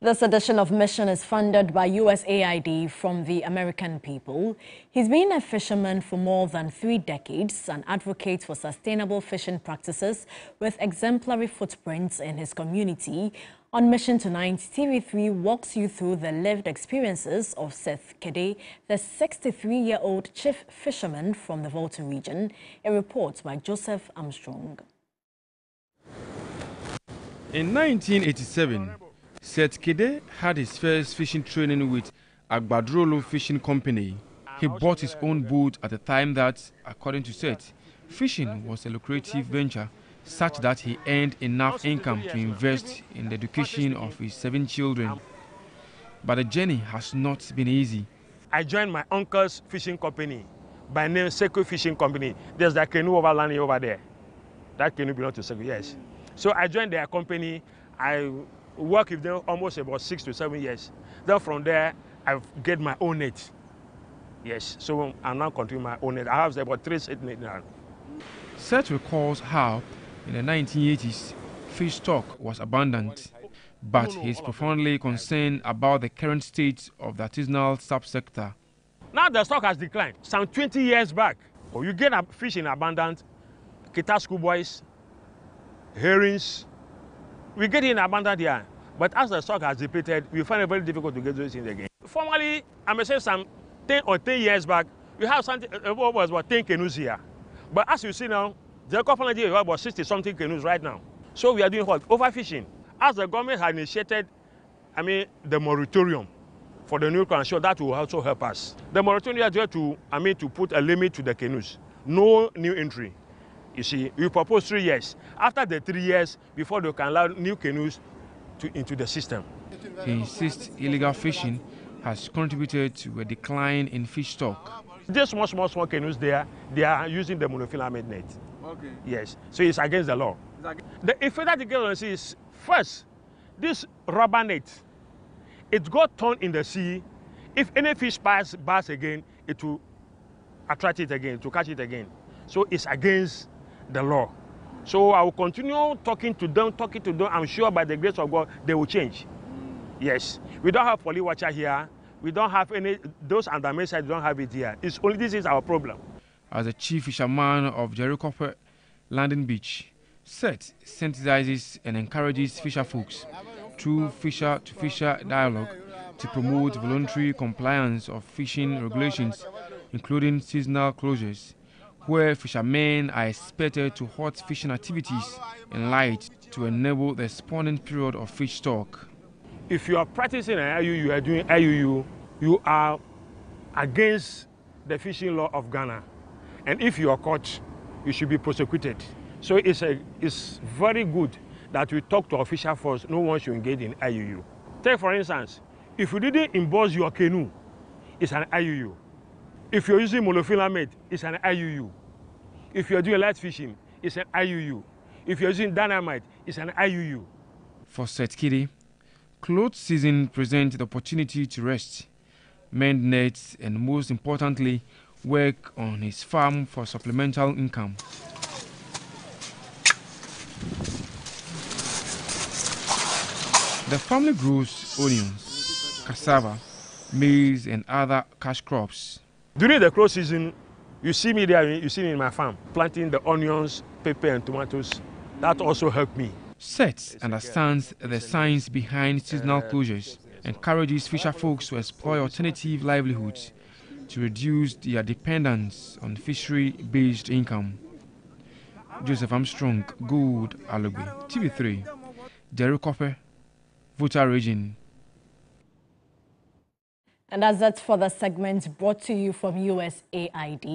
This edition of Mission is funded by USAID from the American people. He's been a fisherman for more than 3 decades and advocates for sustainable fishing practices with exemplary footprints in his community. On Mission tonight, TV3 walks you through the lived experiences of Seth Kede, the 63-year-old chief fisherman from the Volta region. A report by Joseph Armstrong. In 1987, Seth Kede had his first fishing training with Agbadrolo Fishing Company. He bought his own boat at a time that, according to Seth, fishing was a lucrative venture, such that he earned enough income to invest in the education of his 7 children. But the journey has not been easy. I joined my uncle's fishing company, by name Seco Fishing Company. There's that canoe overland over there. That canoe belongs to Seco, yes. So I joined their company. I worked with them almost about 6 to 7 years. Then from there, I get my own net. Yes, so I'm now continuing my own net. I have about 3 set net now. Seth recalls how, in the 1980s, fish stock was abundant, but he's profoundly concerned about the current state of the artisanal subsector. Now the stock has declined. Some 20 years back, you get a fish in abundance, kita schoolboys, herrings, we get in abundant here. But as the stock has depleted, we find it very difficult to get those things again. Formerly, I may say some 10 years back, we have something was about 10 canoes here. But as you see now, the company have about 60-something canoes right now. So we are doing what? Overfishing. As the government has initiated, the moratorium for the new control, that will also help us. The moratorium is there to put a limit to the canoes. No new entry. You see, we propose 3 years. After the 3 years, before they can allow new canoes into the system. He insists illegal fishing has contributed to a decline in fish stock. These small canoes there, they are using the monofilament net. Okay. Yes, so it's against the law. The effect that the government is, first, this rubber net, it got torn in the sea. If any fish pass again, it will attract it again, to catch it again. So it's against the law. So I will continue talking to them. I'm sure by the grace of God, they will change. Yes. We don't have poly watcher here. We don't have any, those under my side don't have it here. It's only this is our problem. As the chief fisherman of Jericho Landing Beach, Seth sensitizes and encourages fisher folks through fisher-to-fisher dialogue to promote voluntary compliance of fishing regulations, including seasonal closures, where fishermen are expected to halt fishing activities in light to enable the spawning period of fish stock. If you are practicing an IUU, you are doing IUU, you are against the fishing law of Ghana. And if you are caught, you should be prosecuted. So it's very good that we talk to official force. No one should engage in IUU. Take for instance, if you didn't emboss your canoe, it's an IUU. If you're using monofilament, it's an IUU. If you're doing light fishing, it's an IUU. If you're using dynamite, it's an IUU. For Seth Kede, clothes season presents the opportunity to rest, mend nets, and most importantly, work on his farm for supplemental income. The family grows onions, cassava, maize, and other cash crops. During the close season, you see me there, you see me in my farm, planting the onions, pepper, and tomatoes. That also helped me. Seth understands the science behind seasonal closures, encourages fisher folks to explore alternative livelihoods to reduce their dependence on fishery-based income. Joseph Armstrong, Good Alogwe, TV3, Jericho, Volta region. And that's it for the segment brought to you from USAID.